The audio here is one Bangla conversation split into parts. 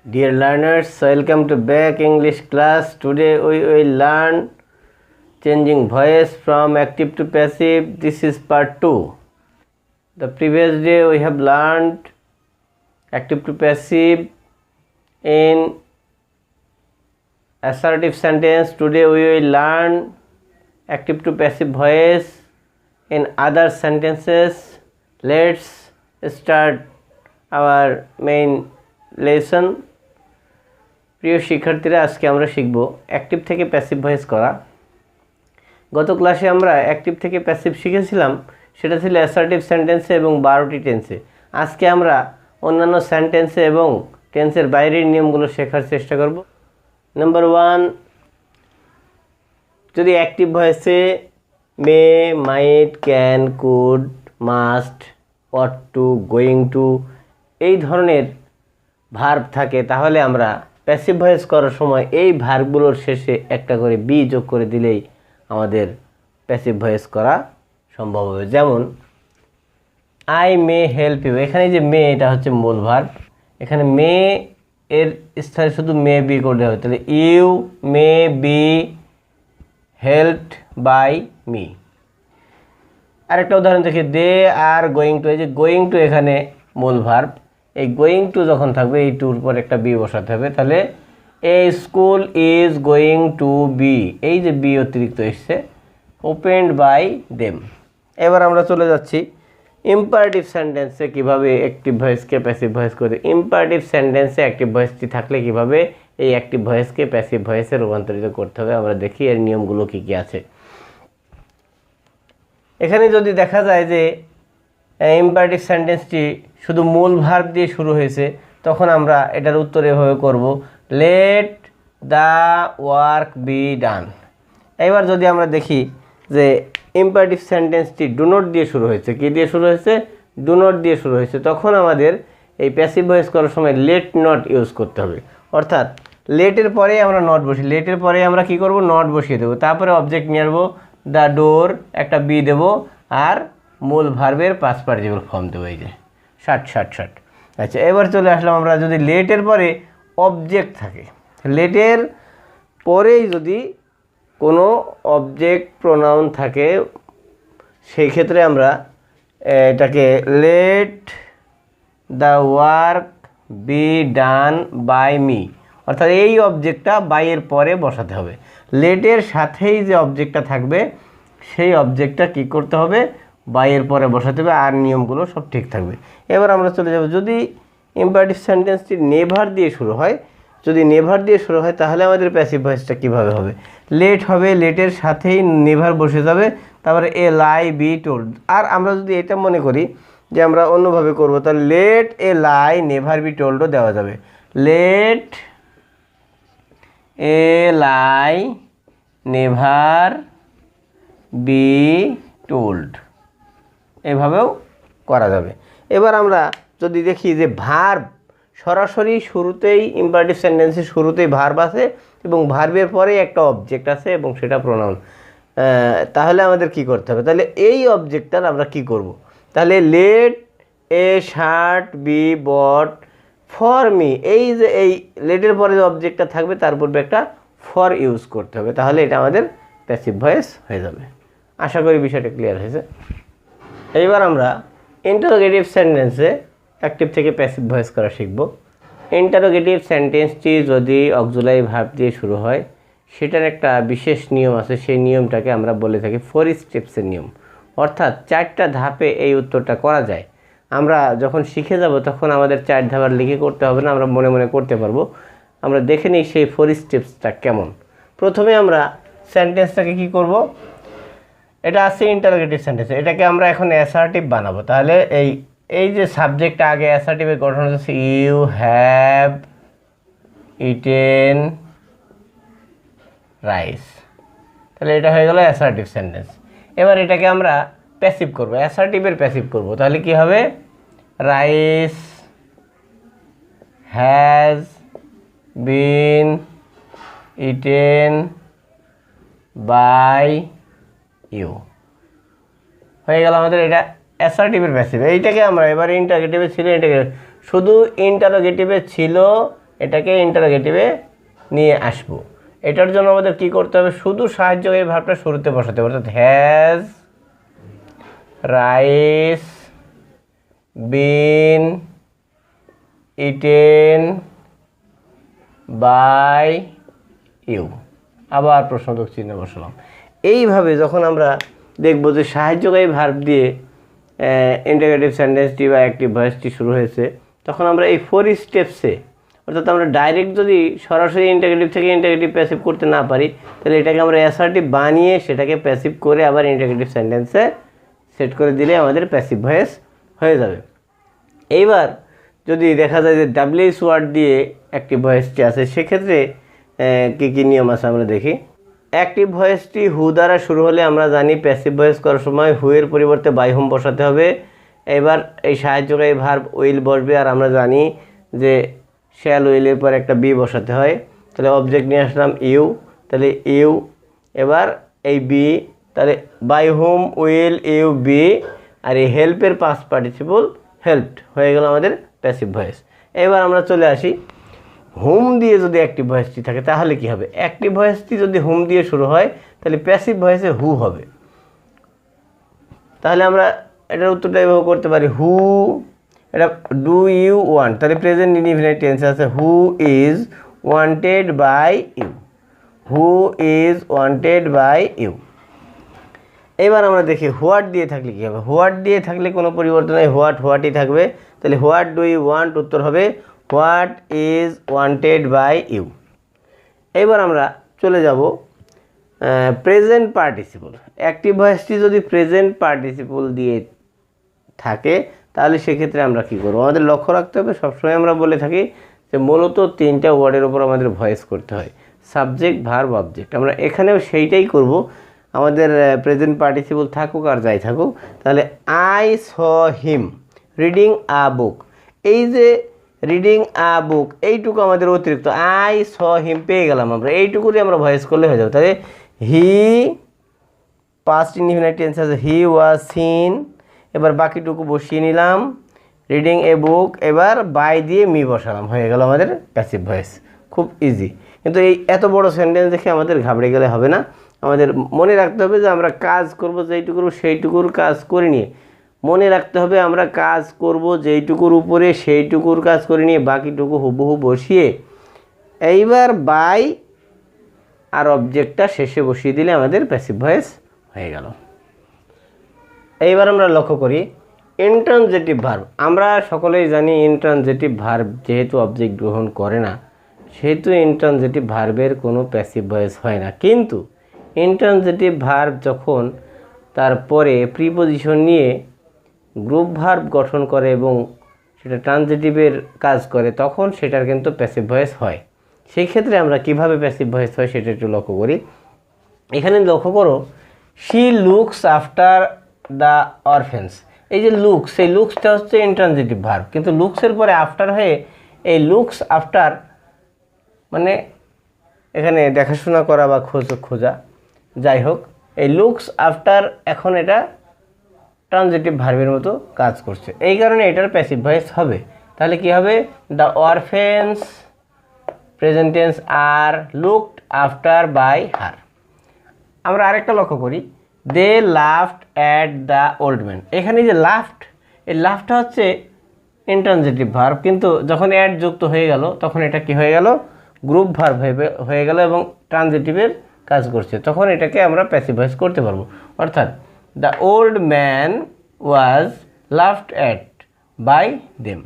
Dear learners, welcome to back English class. Today we will learn changing voice from active to passive. This is part 2. The previous day we have learned active to passive in assertive sentence. Today we will learn active to passive voice in other sentences. Let's start our main lesson. প্রিয় শিক্ষার্থীরা, আজকে আমরা শিখব অ্যাক্টিভ থেকে প্যাসিভ ভয়েস করা। গত ক্লাসে আমরা অ্যাক্টিভ থেকে প্যাসিভ শিখেছিলাম, সেটা ছিল অ্যাসার্টিভ সেন্টেন্সে এবং 12টি টেন্সে। আজকে আমরা অন্যান্য সেন্টেন্সে এবং টেন্সের বাইরের নিয়মগুলো শেখার চেষ্টা করব। নাম্বার 1, যদি অ্যাক্টিভ ভয়েসে may, might, can, could, must, ought to, going to এই ধরনের ভার্ব থাকে, তাহলে আমরা প্যাসিভ ভয়েস করার সময় এই ভার্বগুলোর শেষে একটা করে বি যোগ করে দিলেই আমাদের প্যাসিভ ভয়েস করা সম্ভব হবে। যেমন আই মে হেল্প ইউ, এখানে যে মে এটা হচ্ছে মূল ভার্ব, এখানে মে এর স্থানে শুধু মে বি করতে হবে, তাহলে you may be helped by me. আরেকটা উদাহরণ দেখি, দে আর গোয়িং টু, এই যে গোয়িং টু এখানে মূল ভার্ব, এই গোয়িং টু যখন থাকবে এই টুর পর একটা বি বসাতে হবে, তাহলে a school is going to be, এই যে বি অতিরিক্ত এসছে, ওপেনড বাই দেম। এবার আমরা চলে যাচ্ছি ইম্পারেটিভ সেন্টেন্সে কীভাবে অ্যাক্টিভ ভয়েসকে প্যাসিভ ভয়েস করে। ইম্পারেটিভ সেন্টেন্সে অ্যাক্টিভ ভয়েসটি থাকলে কীভাবে এই অ্যাক্টিভ ভয়েসকে প্যাসিভ ভয়েসে রূপান্তরিত করতে হবে, আমরা দেখি এর নিয়মগুলো কী কী আছে। এখানে যদি দেখা যায় যে ইম্পারেটিভ সেন্টেন্সটি শুধু মূল ভার্ব দিয়ে শুরু হয়েছে, তখন আমরা এটার উত্তর এভাবে করব, লেট দ্য ওয়ার্ক বি ডান। এবার যদি আমরা দেখি যে ইম্পারেটিভ সেন্টেন্সটি ডু নট দিয়ে শুরু হয়েছে, কী দিয়ে শুরু হয়েছে? ডু নট দিয়ে শুরু হয়েছে, তখন আমাদের এই প্যাসিভ ভয়েস করার সময় লেট নট ইউজ করতে হবে। অর্থাৎ লেটের পরে আমরা নট বসি, লেটের পরে আমরা কি করব? নট বসিয়ে দেবো, তারপরে অবজেক্ট নিয়ে আসবো, দ্য ডোর একটা বি দেবো, আর মূল ভার্বের পাস্ট পার্টিসিপল ফর্ম দেবো, এই যে ষাট। আচ্ছা, এবার চলে আসলাম আমরা, যদি লেটের পরে অবজেক্ট থাকে, লেটের পরেই যদি কোনো অবজেক্ট প্রোনাউন থাকে, সেই ক্ষেত্রে আমরা এটাকে let the work be done by me, অর্থাৎ এই অবজেক্টটা বাইয়ের পরে বসাতে হবে। লেটের সাথেই যে অবজেক্টটা থাকবে সেই অবজেক্টটা কী করতে হবে? বাইয়ের পরে বসাতে হবে, আর নিয়মগুলো সব ঠিক থাকবে। এবার আমরা চলে যাব, যদি ইম্পারেটিভ সেন্টেন্সটি নেভার দিয়ে শুরু হয়, যদি নেভার দিয়ে শুরু হয় তাহলে আমাদের প্যাসিভ ভয়েসটা কীভাবে হবে? লেট হবে, লেটের সাথেই নেভার বসে যাবে, তারপরে এ লাই বি টোল্ড। আর আমরা যদি এটা মনে করি যে আমরা অন্যভাবে করব, তাহলে let a lie never be টোল্ডও দেওয়া যাবে, let a lie never be told, এভাবেও করা যাবে। এবার আমরা যদি দেখি যে ভার্ব সরাসরি শুরুতেই, ইম্পারেটিভ সেন্টেন্সের শুরুতেই ভার্ব আছে এবং ভার্বের পরেই একটা অবজেক্ট আছে এবং সেটা প্রোনাউন, তাহলে আমাদের কি করতে হবে? তাহলে এই অবজেক্টটার আমরা কি করব? তাহলে let a shirt be bought for me, এই যে এই লেটের পরে যে অবজেক্টটা থাকবে তার পূর্বে একটা ফর ইউজ করতে হবে, তাহলে এটা আমাদের প্যাসিভ ভয়েস হয়ে যাবে। আশা করি বিষয়টা ক্লিয়ার হয়েছে। এইবার আমরা ইন্টারোগেটিভ সেন্টেন্সে অ্যাক্টিভ থেকে প্যাসিভ ভয়েস করা শিখব। ইন্টারোগেটিভ সেন্টেন্সটি যদি অক্সিলারি ভার্ব দিয়ে শুরু হয়, সেটার একটা বিশেষ নিয়ম আছে, সেই নিয়মটাকে আমরা বলে থাকি 4 স্টেপসের নিয়ম। অর্থাৎ 4টা ধাপে এই উত্তরটা করা যায়। আমরা যখন শিখে যাব তখন আমাদের 4 ধাপ আর লিখে করতে হবে না, আমরা মনে মনে করতে পারবো। আমরা দেখে নিই সেই 4 স্টেপসটা কেমন। প্রথমে আমরা সেন্টেন্সটাকে কি করব? এটা আছে ইন্টারোগেটিভ সেন্টেন্স, এটাকে আমরা এখন অ্যাসার্টিভ বানাবো। তাহলে এই যে সাবজেক্টটা আগে অ্যাসার্টিভের গঠন হচ্ছে ইউ হ্যাভ ইটেন রাইস, তাহলে এটা হয়ে গেল অ্যাসার্টিভ সেন্টেন্স। এবার এটাকে আমরা প্যাসিভ করব, অ্যাসার্টিভের প্যাসিভ করব, তাহলে কি হবে? Rice has been eaten by you, হয়ে গেল আমাদের এটা অ্যাসার্টিভের প্যাসিভ। এইটাকে আমরা এবার ইন্টারোগেটিভে ছিল, এটাকে শুধু ইন্টারোগেটিভে ছিল এটাকে ইন্টারোগেটিভে নিয়ে আসব। এটার জন্য আমাদের কি করতে হবে, শুধু সাহায্যকারী ভার্বটা শুরুতে বসাতে হবে, অর্থাৎ has rice been eaten by you, আবার প্রশ্নবোধক চিহ্ন বসালাম। এইভাবে যখন আমরা দেখব যে সাহায্যকারী ভার্ব দিয়ে ইন্টারোগেটিভ সেন্টেন্সটি বা অ্যাক্টিভ ভয়েসটি শুরু হয়েছে, তখন আমরা এই 4 স্টেপসে, অর্থাৎ আমরা ডাইরেক্ট যদি সরাসরি ইন্টারোগেটিভ থেকে ইন্টারোগেটিভ প্যাসিভ করতে না পারি, তাহলে এটাকে আমরা অ্যাসার্টিভ বানিয়ে সেটাকে প্যাসিভ করে আবার ইন্টারোগেটিভ সেন্টেন্সে সেট করে দিলে আমাদের প্যাসিভ ভয়েস হয়ে যাবে। এইবার যদি দেখা যায় যে ডাব্লিউএস ওয়ার্ড দিয়ে অ্যাক্টিভ ভয়েসটি আছে, সেক্ষেত্রে কী কী নিয়ম আছে আমরা দেখি। অ্যাক্টিভ ভয়েসটি হু দ্বারা শুরু হলে আমরা জানি প্যাসিভ ভয়েস করার সময় হু এর পরিবর্তে বাই হোম বসাতে হবে। এবার এই সাহায্যকারী ভার্ব উইল বসবে, আর আমরা জানি যে শ্যাল উইলের পর একটা বি বসাতে হয়। তাহলে অবজেক্ট নিয়ে আসলাম ইউ, তাহলে ইউ, এবার এই বি, তাহলে by whom will you be, আর এই হেল্পের পাস্ট পার্টিসিপল হেল্পড, হয়ে গেল আমাদের প্যাসিভ ভয়েস। এবার আমরা চলে আসি, হোম দিয়ে যদি অ্যাক্টিভ ভয়েসটি থাকে তাহলে কি হবে। অ্যাক্টিভ ভয়েসটি যদি হোম দিয়ে শুরু হয় তাহলে প্যাসিভ ভয়েসে হু হবে। তাহলে আমরা এটার উত্তরটা এভাবে করতে পারি, হু, এটা ডু ইউ ওয়ান্ট, তাহলে প্রেজেন্ট ইনডিফিনিট টেন্সে আছে who is wanted by you, who is wanted by you. এবার আমরা দেখি হোয়াট দিয়ে থাকলে কী হবে। হোয়াট দিয়ে থাকলে কোনো পরিবর্তন নেই, হোয়াটই থাকবে। তাহলে হোয়াট ডু ইউ ওয়ান্ট, উত্তর হবে what is wanted by you. এবার আমরা চলে যাব প্রেজেন্ট পার্টিসিপল। অ্যাক্টিভ ভয়েসটি যদি প্রেজেন্ট পার্টিসিপল দিয়ে থাকে তাহলে সেক্ষেত্রে আমরা কী করবো, আমাদের লক্ষ্য রাখতে হবে, সবসময় আমরা বলে থাকি যে মূলত 3টা ওয়ার্ডের ওপর আমাদের ভয়েস করতে হয়, সাবজেক্ট ভার্ব অবজেক্ট। আমরা এখানেও সেইটাই করব, আমাদের প্রেজেন্ট পার্টিসিপল থাকুক আর যাই থাকুক। তাহলে I saw him reading a বুক, এই যে রিডিং আ বুক এইটুকু আমাদের অতিরিক্ত, আই স হিম পেয়ে গেলাম আমরা, এইটুকুই আমরা ভয়েস করলে হয়ে যাবে। তাহলে হি পাস্ট ইনডিফিনিট টেন্স আছে হি ওয়াজ সিন, এবার বাকিটুকু বসিয়ে নিলাম, রিডিং এ বুক, এবার বাই দিয়ে মি বসালাম, হয়ে গেল আমাদের প্যাসিভ ভয়েস। খুব ইজি। কিন্তু এই এত বড় সেন্টেন্স দেখে আমাদের ঘাবড়ে গেলে হবে না, আমাদের মনে রাখতে হবে যে আমরা কাজ করব যেইটুকুর সেইটুকুর কাজ করে নিয়ে, মনে রাখতে হবে আমরা কাজ করব যেইটুকুর উপরে সেইটুকুর কাজ করে নিয়ে বাকিটুকু হুবহু বসিয়ে এইবার বাই আর অবজেক্টটা শেষে বসিয়ে দিলে আমাদের প্যাসিভ ভয়েস হয়ে গেল। এইবার আমরা লক্ষ্য করি ইন্ট্রানজিটিভ ভার্ব। আমরা সকলেই জানি ইন্ট্রানজিটিভ ভার্ব যেহেতু অবজেক্ট গ্রহণ করে না, সেহেতু ইন্ট্রানজিটিভ ভার্বের কোনো প্যাসিভ ভয়েস হয় না। কিন্তু ইন্ট্রানজিটিভ ভার্ব যখন তারপরে প্রিপোজিশন নিয়ে গ্রুপ ভার্ব গঠন করে এবং সেটা ট্রানজিটিভের কাজ করে, তখন সেটার কিন্তু প্যাসিভ ভয়েস হয়। সেই ক্ষেত্রে আমরা কিভাবে প্যাসিভ ভয়েস হয় সেটা একটু লক্ষ্য করি। এখানে লক্ষ্য করো, she looks after the orphans. এই যে লুকস, সেই লুকসটা হচ্ছে ইন্ট্রানজিটিভ ভার্ব, কিন্তু লুকসের পরে আফটার হয়ে এই লুকস আফটার মানে এখানে দেখাশোনা করা বা খোঁজা, যাই হোক, এই লুকস আফটার এখন এটা ট্রানজিটিভ ভার্বের মতো কাজ করছে, এই কারণে এটার প্যাসিভ ভয়েস হবে। তাহলে কি হবে, the orphans present tense are looked after by her. আমরা আরেকটা লক্ষ্য করি, they laughed at the old man. এখানে যে লাফড, এই লাফটা হচ্ছে ইন্ট্রানজিটিভ ভার্ব, কিন্তু যখন অ্যাড যুক্ত হয়ে গেল তখন এটা কি হয়ে গেল, গ্রুপ ভার্ব হয়ে গেল এবং ট্রানজিটিভের কাজ করছে, তখন এটাকে আমরা প্যাসিভ ভয়েস করতে পারবো। অর্থাৎ the old man was laughed at by them.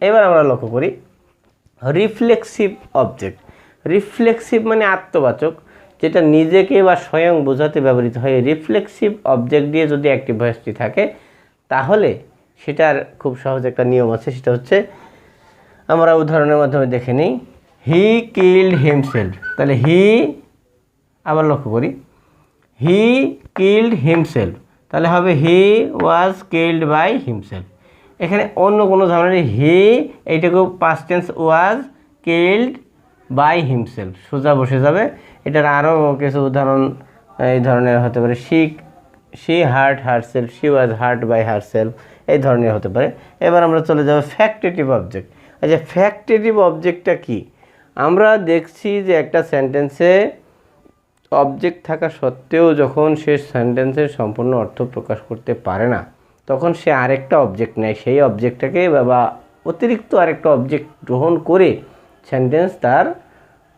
এবার আমরা লক্ষ্য করি রিফ্লেক্সিভ অবজেক্ট। রিফ্লেক্সিভ মানে আত্মবাচক, যেটা নিজেকে বা স্বয়ং বোঝাতে ব্যবহৃত হয়। রিফ্লেক্সিভ অবজেক্ট দিয়ে যদি অ্যাক্টিভ ভয়েসটি থাকে তাহলে সেটার খুব সহজ একটা নিয়ম আছে, সেটা হচ্ছে আমরা উদাহরণের মাধ্যমে দেখে নিই। হি কিল্ড হিমসেলফ, তাহলে হি, আবার লক্ষ্য করি, হি কিল্ড হিমসেলফ, তাহলে হবে he was killed by himself. এখানে অন্য কোনো ঝামেলা নেই, হি এইটাকেও past tense was killed by himself সোজা বসে যাবে। এটার আরও কিছু উদাহরণ এই ধরনের হতে পারে, she hurt herself, she was hurt by herself, এই ধরনের হতে পারে। এবার আমরা চলে যাব ফ্যাক্টেটিভ অবজেক্ট। আচ্ছা, ফ্যাক্টেটিভ অবজেক্টটা কি? আমরা দেখছি যে একটা সেন্টেন্সে অবজেক্ট থাকা সত্ত্বেও যখন সে সেন্টেন্সের সম্পূর্ণ অর্থ প্রকাশ করতে পারে না, তখন সে আরেকটা অবজেক্ট নেয়, সেই অবজেক্টটাকে বা অতিরিক্ত আরেকটা অবজেক্ট গ্রহণ করে সেন্টেন্স তার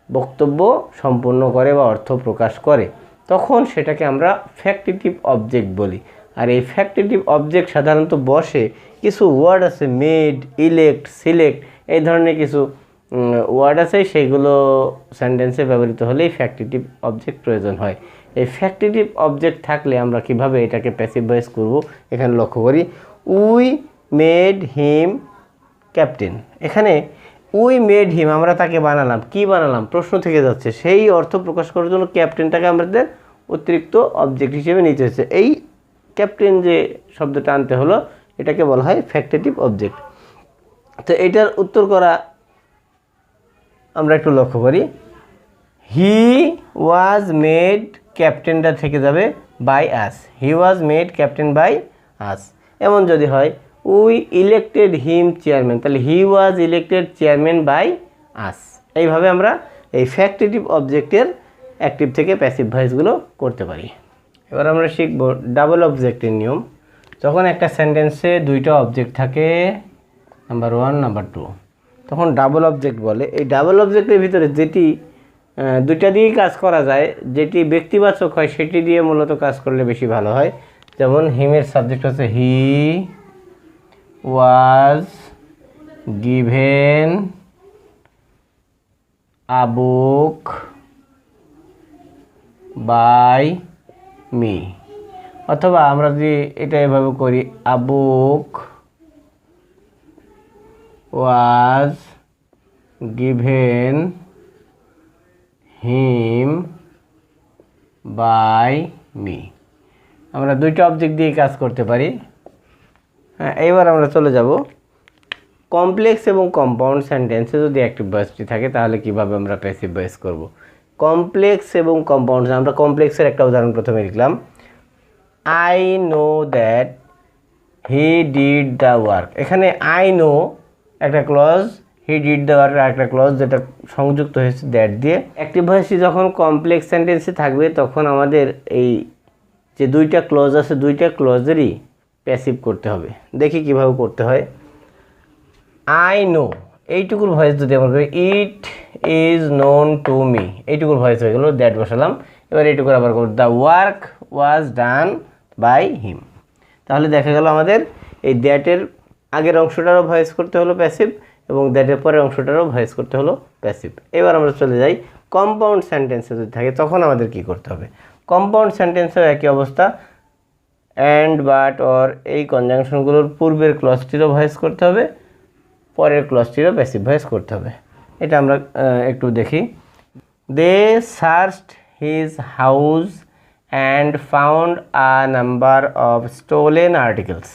বক্তব্য সম্পূর্ণ করে বা অর্থ প্রকাশ করে, তখন সেটাকে আমরা ফ্যাক্টেটিভ অবজেক্ট বলি। আর এই ফ্যাক্টেটিভ অবজেক্ট সাধারণত বসে কিছু ওয়ার্ড আছে, মেড, ইলেক্ট, সিলেক্ট, এই ধরনের কিছু ওয়ার্ড আছে, সেইগুলো সেন্টেন্সে ব্যবহৃত হলেই ফ্যাক্টেটিভ অবজেক্ট প্রয়োজন হয়। এই ফ্যাক্টেটিভ অবজেক্ট থাকলে আমরা কিভাবে এটাকে প্যাসিভ ভয়েস করব, এখানে লক্ষ্য করি। We made him captain. এখানে উই মেড হিম, আমরা তাকে বানালাম। কি বানালাম? প্রশ্ন থেকে যাচ্ছে, সেই অর্থ প্রকাশ করার জন্য ক্যাপ্টেনটাকে আমাদের অতিরিক্ত অবজেক্ট হিসেবে নিতে হচ্ছে। এই ক্যাপ্টেন যে শব্দটা আনতে হলো, এটাকে বলা হয় ফ্যাক্টেটিভ অবজেক্ট। তো এটার উত্তর করা আমরা একটু লক্ষ্য করি। হি ওয়াজ মেড, ক্যাপ্টেনটা থেকে যাবে by us. He was made captain by us. এমন যদি হয় উই ইলেক্টেড হিম চেয়ারম্যান, তাহলে he was elected chairman by us. এইভাবে আমরা এই ফ্যাক্টেটিভ অবজেক্টের অ্যাক্টিভ থেকে প্যাসিভ ভয়েসগুলো করতে পারি। এবার আমরা শিখব ডাবল অবজেক্টের নিয়ম। যখন একটা সেন্টেন্সে দুইটা অবজেক্ট থাকে, নাম্বার 1, নাম্বার 2, তখন ডাবল অবজেক্ট বলে। এই ডাবল অবজেক্টের ভিতরে যেটি দুইটা দিয়েই কাজ করা যায়, যেটি ব্যক্তিবাচক হয় সেটি দিয়ে মূলত কাজ করলে বেশি ভালো হয়। যেমন হিমের সাবজেক্ট হচ্ছে he was given a book by me. অথবা আমরা যদি এটা এভাবে করি, a book was given him by me. আমরা দুইটা অবজেক্ট দিয়ে কাজ করতে পারি। হ্যাঁ, এইবার আমরা চলে যাব কমপ্লেক্স এবং কম্পাউন্ড সেন্টেন্সে যদি অ্যাক্টিভ ভয়েসটি থাকে তাহলে কিভাবে আমরা প্যাসিভ ভয়েস করব। কমপ্লেক্স এবং কম্পাউন্ড, আমরা কমপ্লেক্সের একটা উদাহরণ প্রথমে লিখলাম। I know that he did the work. এখানে আই নো একটা clause, he did the work একটা ক্লজ, যেটা সংযুক্ত হয়েছে দ্যাট দিয়ে। অ্যাক্টিভ ভয়েসটি যখন কমপ্লেক্স সেন্টেন্সে থাকবে তখন আমাদের এই যে দুইটা ক্লজ আছে, দুইটা ক্লজেরই প্যাসিভ করতে হবে। দেখি কিভাবে করতে হয়। আই নো, এইটুকুর ভয়েস যদি আমরা করি, it is known to me, এইটুকুর ভয়েস হয়ে গেল, দ্যাট বসালাম। এবার এইটুকুর আবার করব, the work was done by him. তাহলে দেখা গেল আমাদের এই দ্যাটের আগের অংশটারও ভয়েস করতে হলো প্যাসিভ, এবং দ্যাটের পরের অংশটারও ভয়েস করতে হলো প্যাসিভ। এবার আমরা চলে যাই কম্পাউন্ড সেন্টেন্সে যদি থাকে তখন আমাদের কি করতে হবে। কম্পাউন্ড সেন্টেন্সেও একই অবস্থা, অ্যান্ড, বাট, অর, এই কনজাংশনগুলোর পূর্বের ক্লজটিরও ভয়েস করতে হবে, পরের ক্লজটিরও প্যাসিভ ভয়েস করতে হবে। এটা আমরা একটু দেখি। They searched his house and found a number of stolen articles.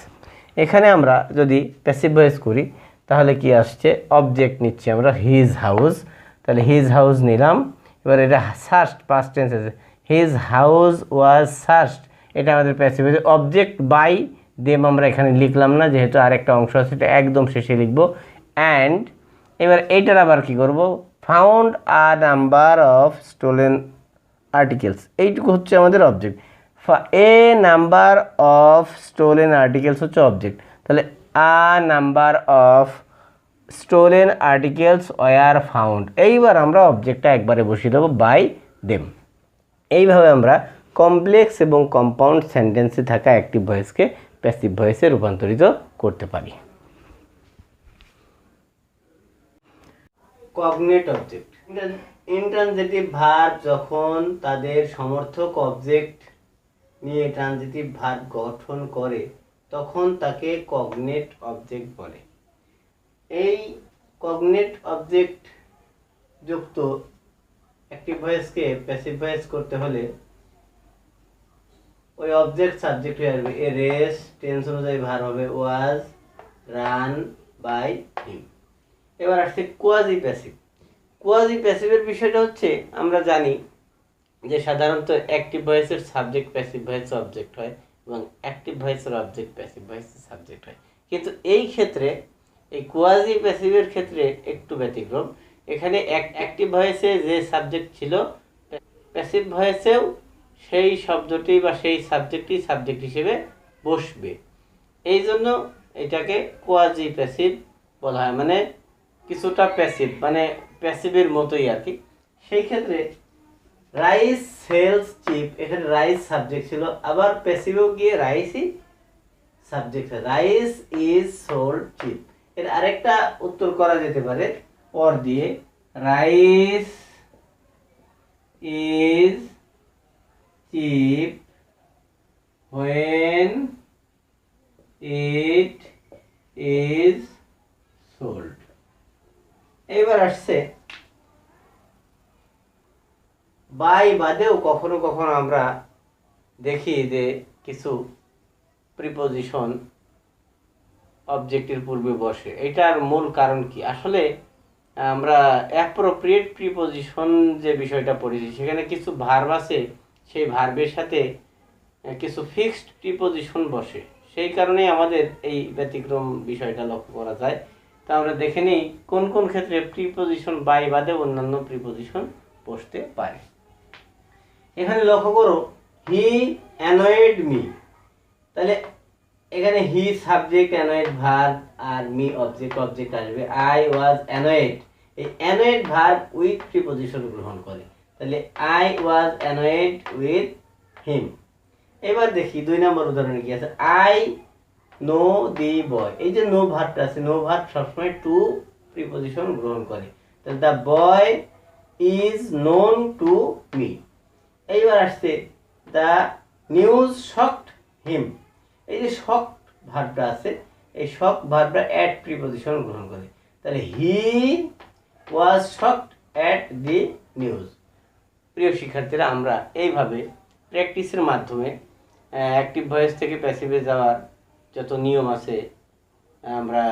এখানে আমরা যদি প্যাসিভ ভয়েস করি তাহলে কি আসছে, অবজেক্ট নিচ্ছি আমরা হিজ হাউস, তাহলে হিজ হাউস নিলাম। এবার এটা সার্চড, পাস্ট টেন্স আছে, হিজ হাউস ওয়াজ সার্চড, এটা আমাদের passive voice. Object by them আমরা এখানে লিখলাম না, যেহেতু আরেকটা অংশ আছে, এটা একদম শেষে লিখব। অ্যান্ড এবার এইটার আবার কি করব, found a number of stolen articles, এইটুকু হচ্ছে আমাদের object. A number of stolen articles হচ্ছে অবজেক্ট, তাহলে আ number of stolen articles were found. এইবার আমরা অবজেক্টটা একবারে বসিয়ে দেবো, বাই দেম। এইভাবে আমরা কমপ্লেক্স এবং কম্পাউন্ড সেন্টেন্সে থাকা অ্যাক্টিভ ভয়েসকে প্যাসিভ ভয়েসে রূপান্তরিত করতে পারি। কগনেট অবজেক্ট, ইনট্রানজিটিভ ভার্ব যখন তাদের সমর্থক অবজেক্ট নিয়ে ট্রানজিটিভ ভার্ব গঠন করে তখন তাকে কগনেট অবজেক্ট বলে। এই কগনেট অবজেক্ট যুক্ত অ্যাক্টিভ ভয়েসকে প্যাসিভ ভয়েস করতে হলে ওই অবজেক্ট সাবজেক্ট হয়ে আসবে। এ রেস টেন্স অনুযায়ী ভার্ব হবে ওয়াজ, রান, বাই হিম। এবার আসছে কোয়াজি প্যাসিভ। কোয়াজি প্যাসিভের বিষয়টা হচ্ছে, আমরা জানি যে সাধারণত অ্যাক্টিভ ভয়েসের সাবজেক্ট প্যাসিভ ভয়েসের অবজেক্ট হয় এবং অ্যাক্টিভ ভয়েসের অবজেক্ট প্যাসিভ ভয়েসের সাবজেক্ট হয়, কিন্তু এই ক্ষেত্রে এই কোয়াজি প্যাসিভের ক্ষেত্রে একটু ব্যতিক্রম। এখানে অ্যাক্টিভ ভয়েসে যে সাবজেক্ট ছিল, প্যাসিভ ভয়েসেও সেই শব্দটি বা সেই সাবজেক্টই সাবজেক্ট হিসেবে বসবে। এই জন্য এটাকে কোয়াজি প্যাসিভ বলা হয়, মানে কিছুটা প্যাসিভ, মানে প্যাসিভের মতোই আর কি। সেই ক্ষেত্রে রাইস সেলস চিপ, এখানে রাইস সাবজেক্ট ছিল, আবার প্যাসিভেও গিয়ে রাইসই subject, rice is sold cheap. এর আরেকটা উত্তর করা যেতে পারে অর দিয়ে, rice is cheap when it is sold। এবার আসছে বাই বাদেও কখনো কখনো আমরা দেখি যে কিছু প্রিপোজিশন অবজেক্টের পূর্বে বসে। এটার মূল কারণ কি? আসলে আমরা অ্যাপ্রোপ্রিয়েট প্রিপোজিশন যে বিষয়টা পড়েছি, সেখানে কিছু ভার্ব আছে, সেই ভার্বের সাথে কিছু ফিক্সড প্রিপোজিশন বসে। সেই কারণেই আমাদের এই ব্যতিক্রম বিষয়টা লক্ষ্য করা যায়। তা আমরা দেখে নিই কোন কোন ক্ষেত্রে প্রিপোজিশন বাই বাদে অন্যান্য প্রিপোজিশন বসতে পারে। এখানে লক্ষ্য করো, হি অ্যানয়েড মি, তাহলে এখানে হি সাবজেক্ট, অ্যানয়েড ভার্ব, আর মি অবজেক্ট, অবজেক্ট আসবে। আই ওয়াজ অ্যানয়েড, এই অ্যানয়েড ভার্ব উইথ প্রিপোজিশন গ্রহণ করে, তাহলে I was annoyed with him. এবার দেখি 2 নম্বর উদাহরণে কি আছে, আই নো দি বয়। এই যে নো ভার্বটা আছে, নো ভার্ব সবসময় টু প্রিপোজিশন গ্রহণ করে, তাহলে the boy is known to me. এইবার আসছে দ্য নিউজ শকড হিম। এই যে শকড ভার্বটা আছে, এই শক ভার্বটা অ্যাট প্রিপোজিশন গ্রহণ করে, তাহলে he was shocked at the news. প্রিয় শিক্ষার্থীরা, আমরা এইভাবে প্র্যাকটিসের মাধ্যমে অ্যাক্টিভ ভয়েস থেকে প্যাসিভে যাওয়ার যত নিয়ম আছে আমরা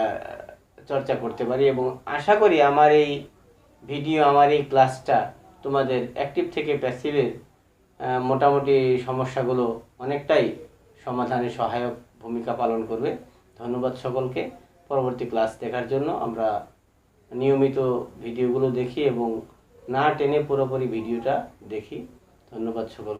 চর্চা করতে পারি, এবং আশা করি আমার এই ভিডিও, আমার এই ক্লাসটা তোমাদের অ্যাক্টিভ থেকে প্যাসিভের মোটামুটি সমস্যাগুলো অনেকটাই সমাধানে সহায়ক ভূমিকা পালন করবে। ধন্যবাদ সকলকে। পরবর্তী ক্লাস দেখার জন্য আমরা নিয়মিত ভিডিওগুলো দেখি এবং না টেনে পুরোপুরি ভিডিওটা দেখি। ধন্যবাদ সকল।